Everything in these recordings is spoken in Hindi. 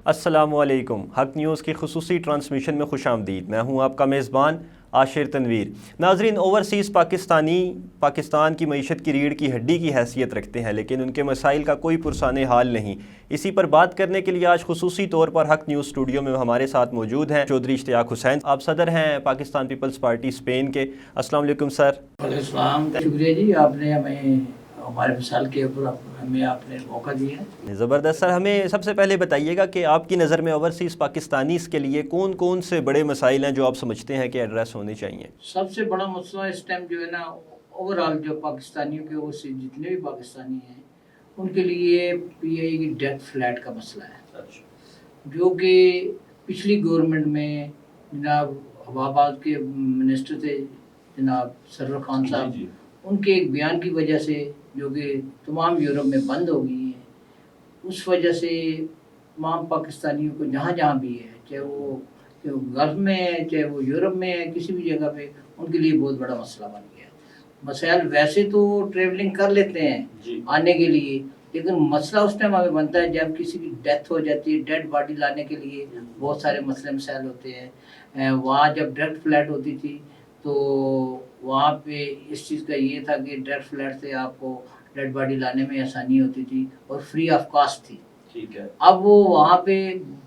अस्सलामुअलैकुम। हक न्यूज़ की खुसूसी ट्रांसमिशन में खुशामदीद। मैं हूँ आपका मेज़बान आशिर तनवीर। नाजरीन, ओवरसीज़ पाकिस्तानी पाकिस्तान की मईशत की रीढ़ की हड्डी की हैसियत रखते हैं, लेकिन उनके मसाइल का कोई पुरसाने हाल नहीं। इसी पर बात करने के लिए आज खुसूसी तौर पर हक न्यूज़ स्टूडियो में हमारे साथ मौजूद हैं चौधरी इश्तियाक हुसैन। आप सदर हैं पाकिस्तान पीपल्स पार्टी स्पेन के। अस्सलाम वालेकुम सर। वालेकुम शुक्रिया जी, आपने हमें हमारे मिसाल के ऊपर हमें आपने मौका दिया। ज़बरदस्त सर, हमें सबसे पहले बताइएगा कि आपकी नज़र में ओवरसीज़ पाकिस्तानीज़ के लिए कौन कौन से बड़े मसाइल हैं जो आप समझते हैं कि एड्रेस होने चाहिए। सबसे बड़ा मसला इस टाइम जो है ना, ओवरऑल जो पाकिस्तानियों के ओर से जितने भी पाकिस्तानी हैं उनके लिए पीआई की डेथ फ्लैट का मसला है। जो कि पिछली गवर्नमेंट में जनाब हवाबाज के मिनिस्टर थे जनाब सरवर खान साहब, उनके एक बयान की वजह से जो कि तमाम यूरोप में बंद हो गई है, उस वजह से तमाम पाकिस्तानियों को जहाँ जहाँ भी है, चाहे वो गल्फ में है, चाहे वो यूरोप में है, किसी भी जगह पे उनके लिए बहुत बड़ा मसला बन गया है। मसाइल वैसे तो ट्रेवलिंग कर लेते हैं आने के लिए, लेकिन मसला उस टाइम हमें बनता है जब किसी की डेथ हो जाती है। डेड बॉडी लाने के लिए बहुत सारे मसले मसाइल होते हैं। वहाँ जब डायरेक्ट फ्लाइट होती थी तो वहाँ पे इस चीज़ का ये था कि डायरेक्ट फ्लाइट से आपको डेड बॉडी लाने में आसानी होती थी और फ्री ऑफ कॉस्ट थी। ठीक है। अब वो वहाँ पे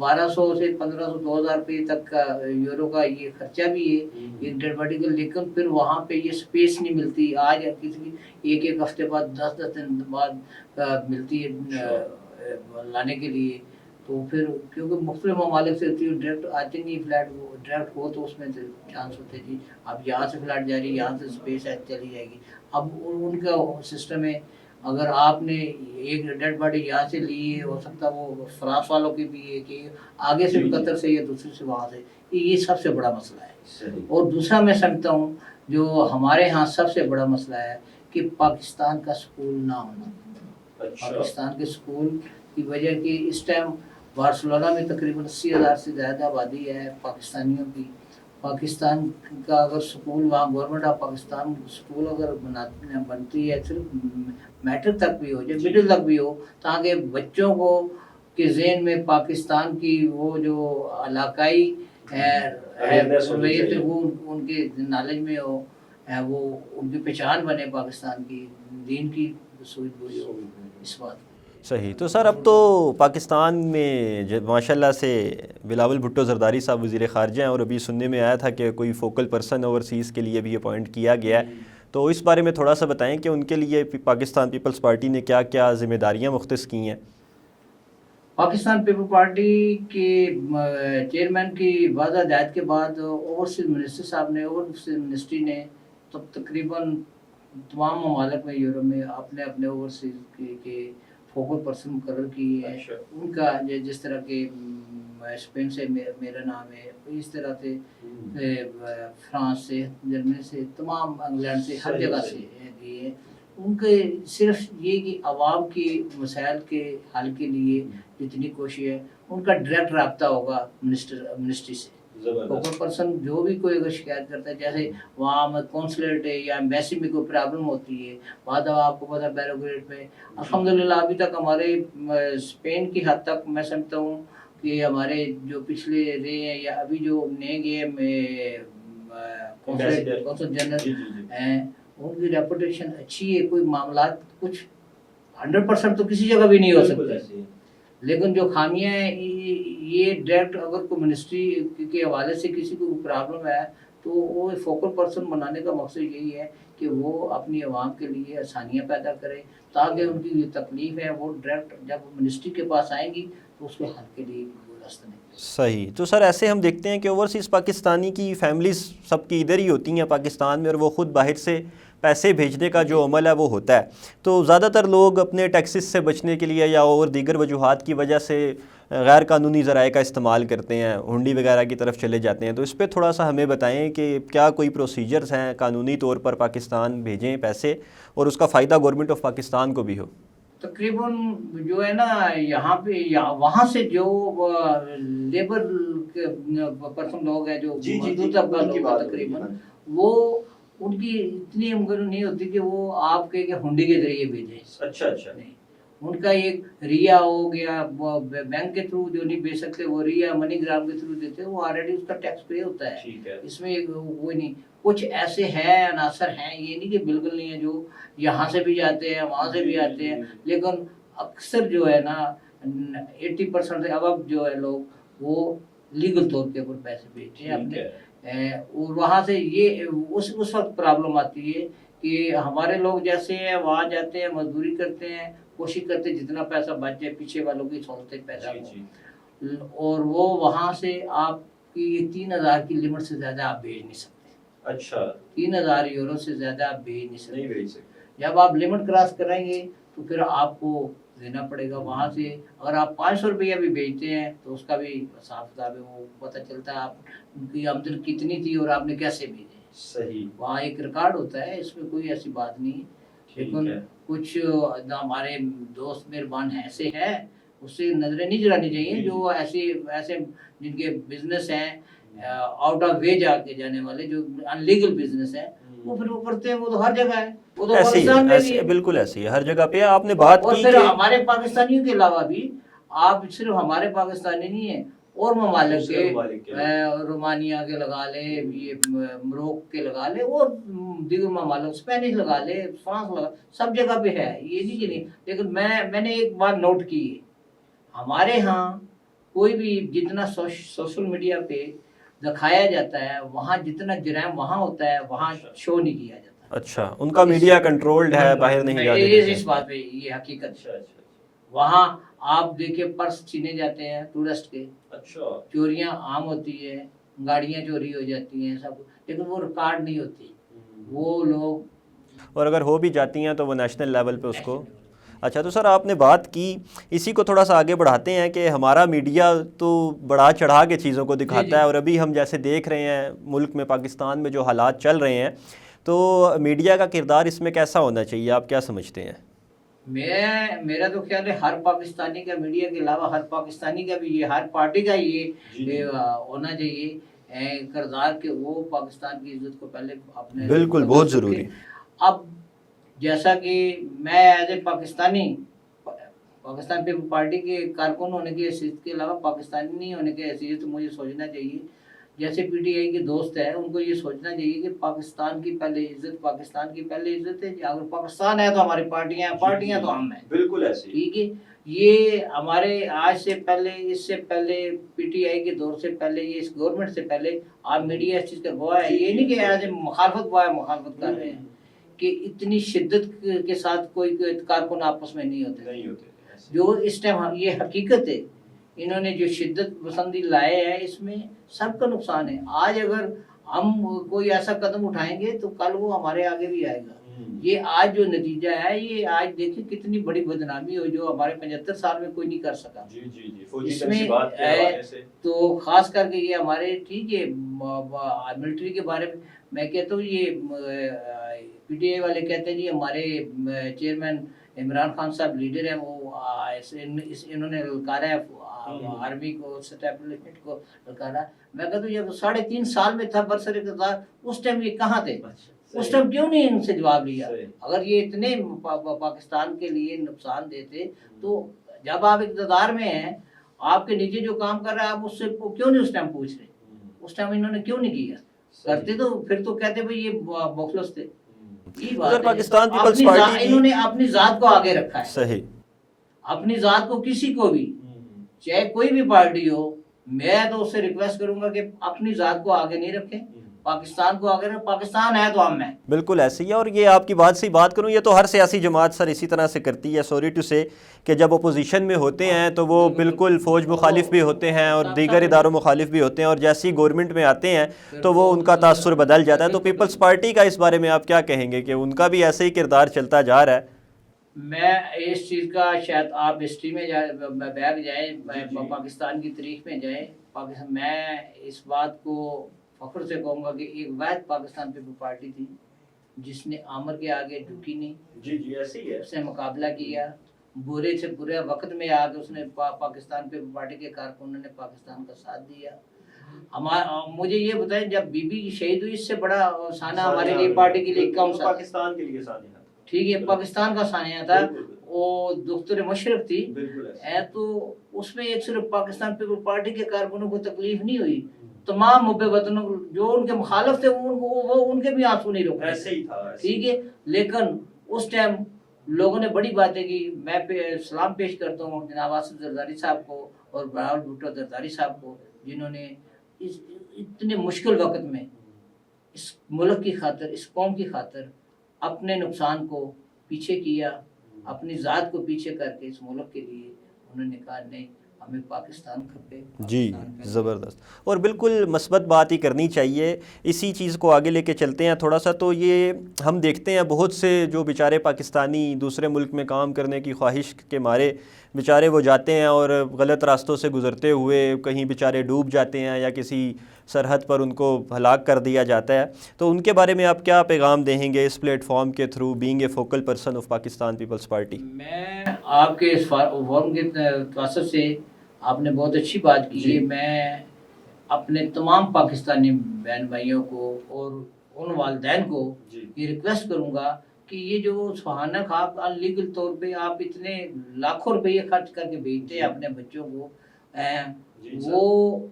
1200 से 1500 2000 रुपये तक का यूरो का ये खर्चा भी है एक डेड बॉडी का, लेकिन फिर वहाँ पे ये स्पेस नहीं मिलती। आज किसी की एक हफ्ते बाद 10 दिन बाद मिलती है लाने के लिए। तो फिर क्योंकि मुख्तलिफ ममालिक से होती है, डायरेक्ट आती नहीं फ्लैट, वो डायरेक्ट हो तो उसमें चांस होते जी अब यहाँ से फ्लैट जा रही है, यहाँ से स्पेस है चली जाएगी। अब उनका सिस्टम है, अगर आपने एक डेड बॉडी यहाँ से ली है, हो सकता है वो फ्रांस वालों की भी है कि आगे से कतर से या दूसरे से वहाँ से, ये सबसे बड़ा मसला है। और दूसरा मैं समझता हूँ जो हमारे यहाँ सबसे बड़ा मसला है कि पाकिस्तान का स्कूल ना होना। पाकिस्तान के स्कूल की वजह कि इस टाइम बार्सिलोना में तकरीबन 80,000 से ज़्यादा आबादी है पाकिस्तानियों की। पाकिस्तान का अगर स्कूल, वहाँ गवर्नमेंट ऑफ पाकिस्तान स्कूल अगर बनती है, सिर्फ मैट्रिक तक भी हो, जब मिडिल तक भी हो, ताकि बच्चों को के जहन में पाकिस्तान की वो जो इलाकाई रवैयत वो उनके नॉलेज में हो, वो उनकी पहचान बने, पाकिस्तान की दीन की सूझबूझ हो इस बात। सही। तो सर, अब तो पाकिस्तान में माशाल्लाह से बिलावल भुट्टो जरदारी साहब वज़ीर ख़ारजा हैं और अभी सुनने में आया था कि कोई फोकल पर्सन ओवरसीज़ के लिए भी अपॉइंट किया गया है। तो इस बारे में थोड़ा सा बताएं कि उनके लिए पाकिस्तान पीपल्स पार्टी ने क्या क्या ज़िम्मेदारियाँ मुख्तस की हैं। पाकिस्तान पीपल पार्टी के चेयरमैन की वादा हदायत के बाद ओवरसीज मिनिस्टर साहब ने, ओवरसीज मिनिस्ट्री ने तब तकरीबन तमाम ममालिक में यूरोप में अपने अपने ओवरसीज के फोकल पर्सन मुकर्रर किए हैं। उनका जिस तरह के स्पेन से मेरा नाम है, इस तरह से फ्रांस से, जर्मनी से, तमाम इंग्लैंड से, हर जगह से दिए। उनके सिर्फ ये कि आवाम की मसाइल के हल के लिए जितनी कोशिश है, उनका डायरेक्ट रब्ता होगा मिनिस्ट्री से। फोकल पर्सन जो भी कोई अगर शिकायत करता है, जैसे वहाँ में कौंसलेट है या एम्बेसी में कोई प्रॉब्लम होती है, बाद आपको पता बैरोक्रेट में अल्हम्दुलिल्लाह अभी तक हमारे स्पेन की हद तक मैं समझता हूँ कि हमारे जो पिछले रहे हैं या अभी जो नए गए कौंसल जनरल हैं, उनकी रेपुटेशन अच्छी है। कोई मामला कुछ 100% तो किसी जगह भी नहीं हो सकता, लेकिन जो खामियां हैं ये डायरेक्ट अगर कोई मिनिस्ट्री के हवाले से किसी को प्रॉब्लम है तो वो फोकल पर्सन बनाने का मकसद यही है कि वो अपनी आवाम के लिए आसानियां पैदा करे, ताकि उनकी जो तकलीफ है वो डायरेक्ट जब मिनिस्ट्री के पास आएंगी तो उसके हल के लिए कोई रास्ता नहीं। सही। तो सर, ऐसे हम देखते हैं कि ओवरसीज़ पाकिस्तानी की फैमिलीज़ सबकी इधर ही होती हैं पाकिस्तान में, और वो ख़ुद बाहर से पैसे भेजने का जो अमल है वो होता है। तो ज़्यादातर लोग अपने टैक्सेस से बचने के लिए या और दीगर वजूहात की वजह से गैर कानूनी ज़राए का इस्तेमाल करते हैं, हुंडी वगैरह की तरफ चले जाते हैं। तो इस पर थोड़ा सा हमें बताएं कि क्या कोई प्रोसीजर्स हैं कानूनी तौर पर पाकिस्तान भेजें पैसे और उसका फ़ायदा गवर्नमेंट ऑफ पाकिस्तान को भी हो। तकरीबन जो है ना यहाँ पे वहाँ से जो लेबर पर्सन लोग हैं, जो मजदूर तबका लोग हैं, तकरीबन वो उनकी इतनी उम्र नहीं होती कि वो आपके हुंडी के जरिए भेजें। अच्छा। नहीं, उनका एक रिया हो गया, वो बैंक के थ्रू जो नहीं भेज सकते वो रिया मनीग्राम के थ्रू देते हैं, वो ऑलरेडी उसका टैक्स पे होता है। ठीक है। इसमें वो नहीं, कुछ ऐसे हैं अनासर हैं, ये नहीं कि बिल्कुल नहीं है, जो यहाँ से भी जाते हैं वहाँ से भी आते हैं, लेकिन अक्सर जो है ना 80% से अब जो है लोग वो लीगल तौर के ऊपर पैसे भेजते हैं अपने, और वहाँ से ये उस वक्त प्रॉब्लम आती है कि हमारे लोग जैसे हैं वहाँ जाते हैं, मजदूरी करते हैं, कोशिश करते हैं जितना पैसा बच जाए पीछे वालों की सोचते पैसा हो, और वो वहाँ से आपकी 3,000 की लिमिट से ज़्यादा आप भेज नहीं सकते। अच्छा, 3,000 यूरो से ज़्यादा आप भेज नहीं सकते। नहीं भेज सकते। जब आप लिमिट क्रॉस कराएंगे तो फिर आपको देना पड़ेगा वहाँ से। अगर आप 500 रुपया भी भेजते हैं तो उसका भी हिसाब किताब है, वो पता चलता है आप उनकी आमदन कितनी थी और आपने कैसे भेजे। सही। वहाँ एक रिकॉर्ड होता है, इसमें कोई ऐसी बात नहीं है। लेकिन कुछ हमारे दोस्त मेहरबान ऐसे हैं, उससे नजरें नहीं चलानी चाहिए, जो ऐसे जिनके बिजनेस हैं आउट ऑफ वे जाके जाने वाले, जो अनलीगल बिजनेस है, वो फिर वो करते हैं। वो तो हर जगह है, वो तो पाकिस्तान में भी है, बिल्कुल ऐसी है, हर जगह पे आपने बात और की फिर कि हमारे पाकिस्तानियों के अलावा भी आप सिर्फ हमारे पाकिस्तानी नहीं है, और ममालिक के, रोमानिया के लगा ले, ये मोरक्को के लगा ले, और दीगर ममालिक स्पेनिश लगा ले, फ्रांस लगा, सब जगह पे है, ये नहीं कि नहीं। लेकिन मैंने एक बात नोट की है, हमारे यहाँ कोई भी जितना सोशल मीडिया पे दिखाया जाता है, वहाँ जितना जराइम वहाँ होता है वहाँ शो नहीं किया जाता। अच्छा, उनका मीडिया कंट्रोल्ड है, बाहर नहीं जाने देते। इस बात पे ये हकीकत है। वहाँ आप देखिए पर्स छीने जाते हैं टूरिस्ट के, अच्छा, चोरियां आम होती है, गाड़ियां चोरी हो जाती हैं सब, लेकिन वो रिकॉर्ड नहीं होती, वो लोग, और अगर हो भी जाती हैं तो वो नेशनल लेवल पे उसको। अच्छा, तो सर आपने बात की, इसी को थोड़ा सा आगे बढ़ाते हैं कि हमारा मीडिया तो बढ़ा चढ़ा के चीज़ों को दिखाता है, और अभी हम जैसे देख रहे हैं मुल्क में, पाकिस्तान में जो हालात चल रहे हैं, तो मीडिया का किरदार इसमें कैसा होना चाहिए, आप क्या समझते हैं? मेरा तो ख्याल है हर पाकिस्तानी का, मीडिया के अलावा हर पाकिस्तानी का भी, ये हर पार्टी का ये होना चाहिए किरदार के वो पाकिस्तान की इज्जत को पहले अपने, बिल्कुल बहुत ज़रूरी। अब जैसा कि मैं as a Pakistani, Pakistan People Party के कारकुन होने की हैसियत के अलावा पाकिस्तानी नहीं होने की हैसियत, तो मुझे सोचना चाहिए जैसे पीटीआई के दोस्त हैं उनको ये सोचना चाहिए कि पाकिस्तान की पहले इज्जत, पाकिस्तान की पहले इज्जत है। अगर पाकिस्तान है तो हमारी पार्टियां हैं, पार्टियां तो हम हैं, बिल्कुल ऐसे, ठीक है। ये हमारे आज से पहले, इससे पहले, पीटीआई के दौर से पहले, ये इस गवर्नमेंट से पहले, आप मीडिया इस चीज़ का गवाह है। ये नहीं कि आज मुखालफत कर रहे हैं कि इतनी शिद्दत के साथ कोई कारकुन आपस में नहीं होते, जो इस टाइम ये हकीकत है, इन्होंने जो शिद्दत पसंदी लाए हैं इसमें सबका नुकसान है। आज अगर हम कोई ऐसा कदम उठाएंगे तो कल वो हमारे आगे भी आएगा। ये आज जो नतीजा है, ये आज देखिए कितनी बड़ी बदनामी हो, जो हमारे 75 साल में कोई नहीं कर सका। इसमें तो खास करके ये हमारे, ठीक है, मिलिट्री के बारे में मैं कहता हूँ, ये पीटीआई वाले कहते हैं जी हमारे चेयरमैन इमरान खान साहब लीडर हैं, वो इन्होंने ललकारा है आर्मी को, स्टैब्लिशमेंट को ललकारा। मैं कहता हूँ जब 3.5 साल में था बरसर इक़्तिदार, उस टाइम ये कहाँ थे? उस टाइम क्यों नहीं इनसे जवाब लिया? अगर ये इतने पाकिस्तान के लिए नुकसान देते, तो जब आप इक़्तिदार में हैं, आपके नीचे जो काम कर रहा है आप उससे क्यों नहीं उस टाइम पूछ रहे? उस टाइम इन्होंने क्यों नहीं किया? करते तो फिर तो कहते भाई ये मुखलस थे। पाकिस्तान पीपल्स पार्टी इन्होंने अपनी जात को आगे रखा है। सही, अपनी जात को, किसी को भी, चाहे कोई भी पार्टी हो, मैं तो उससे रिक्वेस्ट करूंगा कि अपनी जात को आगे नहीं रखें, पाकिस्तान को आगे रखें। पाकिस्तान है तो हम हैं। बिल्कुल ऐसे ही है। और ये आपकी बात से बात करूं, ये तो हर सियासी जमात सर इसी तरह से करती है। सॉरी टू से कि जब अपोजिशन में होते हैं तो वो बिल्कुल फ़ौज मुखालिफ भी होते हैं और दीगर इदारों मुखालिफ भी होते हैं, और जैसे ही गवर्नमेंट में आते हैं तो वो उनका तासुर बदल जाता है। तो पीपल्स पार्टी का इस बारे में आप क्या कहेंगे कि उनका भी ऐसे ही किरदार चलता जा रहा है? मैं इस चीज़ का, शायद आप हिस्ट्री में बैग जाए, पाकिस्तान की तारीख में जाए, पाकिस्तान, मैं इस बात को फख्र से कहूँगा कि एक वाहिद पाकिस्तान पीपल पार्टी थी जिसने आमर के आगे झुकी नहीं। जी ऐसे ही है। उसने मुकाबला किया, बुरे से बुरे वक्त में आके उसने पाकिस्तान पीपल पार्टी के कारकुनों ने पाकिस्तान का साथ दिया। मुझे ये बताएं, जब बीबी की शहीद हुई, इससे बड़ा साना हमारे लिए, पार्टी के लिए कौन सा? पाकिस्तान के लिए सानिया, ठीक है, पाकिस्तान का सानिया था। वो दफ्तर मशरफ थी, बिल्कुल ऐसे। तो उसमें एक सिर्फ पाकिस्तान पीपल पार्टी के कारकुनों को तकलीफ नहीं हुई, तमाम मुब्बे वतनों को जो उनके मुखालिफ थे वो उनके भी आंसू नहीं रुके। ऐसे ही था, ऐसे। ठीक है, लेकिन उस टाइम लोगों ने बड़ी बातें की। मैं सलाम पेश करता हूँ जनाब आसिफ जरदारी साहब को और बहावल भुट्टो जरदारी साहब को, जिन्होंने इस इतने मुश्किल वक्त में इस मुल्क की खातिर, इस कौम की खातिर अपने नुकसान को पीछे किया, अपनी ज़ात को पीछे करके इस मुल्क के लिए उन्होंने कहा नहीं, हमें पाकिस्तान खपे। जी, ज़बरदस्त। और बिल्कुल मस्बत बात ही करनी चाहिए। इसी चीज़ को आगे लेके चलते हैं थोड़ा सा। तो ये हम देखते हैं बहुत से जो बेचारे पाकिस्तानी दूसरे मुल्क में काम करने की ख्वाहिश के मारे बेचारे वो जाते हैं और गलत रास्तों से गुज़रते हुए कहीं बेचारे डूब जाते हैं या किसी सरहद पर उनको हलाक कर दिया जाता है। तो उनके बारे में आप क्या पैगाम देंगे इस प्लेटफॉर्म के through, being a focal person of Pakistan Peoples Party? मैं आपके इस फोरम के तासर से आपने बहुत अच्छी बात की है। मैं अपने तमाम पाकिस्तानी बहन भाइयों को और उन वालिदैन को ये रिक्वेस्ट करूँगा कि ये जो सुहाना खाब अनलीगल तौर पे आप इतने लाखों रुपये खर्च करके भेजते हैं अपने बच्चों को, वो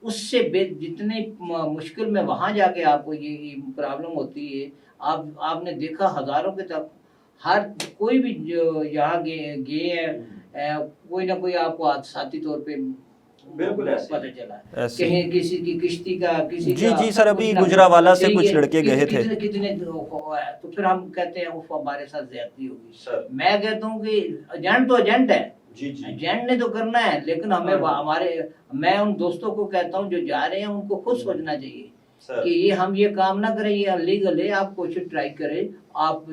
उससे जितने मुश्किल में वहाँ जाके आपको ये प्रॉब्लम होती है। आपने देखा हज़ारों के तक हर कोई भी जो यहाँ गए हैं, कोई ना कोई आपको हादसाती तौर पे बिल्कुल ऐसे पता चला कहीं किसी की किश्ती का, किसी जी का जी सर, अभी गुजरावाला से कुछ लड़के गए थे। कितने तो फिर हम कहते हैं वो हमारे साथ ज्यादती होगी। सर मैं कहता हूँ कि एजेंट तो एजेंट है, जी जी, एजेंट ने तो करना है, लेकिन हमें मैं उन दोस्तों को कहता हूँ जो जा रहे हैं उनको खुद सोचना चाहिए सर। कि ये हम ये काम ना करें, ये अनलीगल है। आप कोशिश ट्राई करें, आप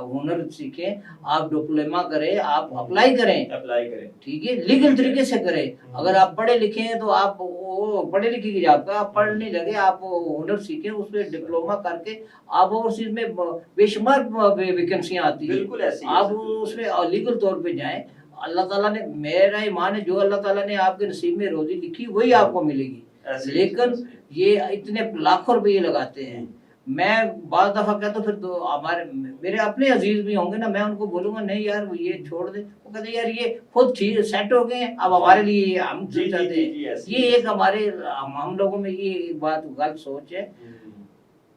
हुनर सीखें, आप डिप्लोमा करें, आप अप्लाई करें, ठीक है, लीगल तरीके से करें। अगर आप पढ़े लिखे हैं तो आप वो पढ़े लिखे की जॉब का, आप पढ़ नहीं लगे, आप हुनर सीखें, उसमें डिप्लोमा करके आप उस में बेशुमार वैकेंसियां आती है, बिल्कुल ऐसे ही, आप उसमें लीगल तौर पे जाएं। अल्लाह ताला ने, मेरा ईमान है, जो अल्लाह ताला ने आपके नसीब में रोजी लिखी वही आपको मिलेगी। लेकिन ये इतने लाखों रुपये लगाते हैं। मैं बाज़ दफ़ा कहता हूँ, फिर तो मेरे अपने अजीज भी होंगे ना, मैं उनको बोलूँगा नहीं यार ये छोड़ दे, वो कहते यार ये खुद ठीक सेट हो गए हैं, अब हमारे लिए हम चाहते हैं। ये एक हमारे हम लोगों में ये एक बात गलत सोच है।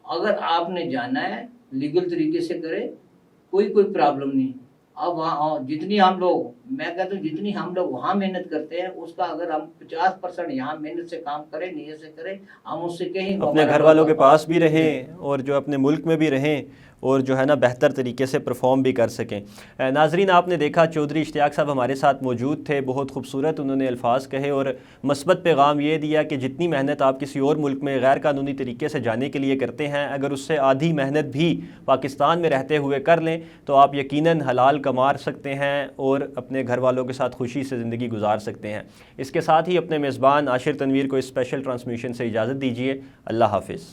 अगर आपने जाना है लीगल तरीके से करें, कोई प्रॉब्लम नहीं। अब वहाँ जितनी हम लोग, मैं कहता हूँ जितनी हम लोग वहाँ मेहनत करते हैं, उसका अगर हम 50% यहाँ मेहनत से काम करें, नीयत से करें, हम उससे कहीं अपने घर वालों के पास भी रहें और जो अपने मुल्क में भी रहें और जो है ना बेहतर तरीके से परफॉर्म भी कर सकें। नाजरीन, आपने देखा चौधरी इश्तियाक साहब हमारे साथ मौजूद थे, बहुत खूबसूरत उन्होंने अल्फाज कहे और मस्बत पैगाम ये दिया कि जितनी मेहनत आप किसी और मुल्क में गैर कानूनी तरीके से जाने के लिए करते हैं, अगर उससे आधी मेहनत भी पाकिस्तान में रहते हुए कर लें तो आप यकीनन हलाल कमा सकते हैं और अपने घर वालों के साथ खुशी से ज़िंदगी गुजार सकते हैं। इसके साथ ही अपने मेज़बान आशिर तनवीर को इस स्पेशल ट्रांसमिशन से इजाज़त दीजिए। अल्लाह हाफिज़।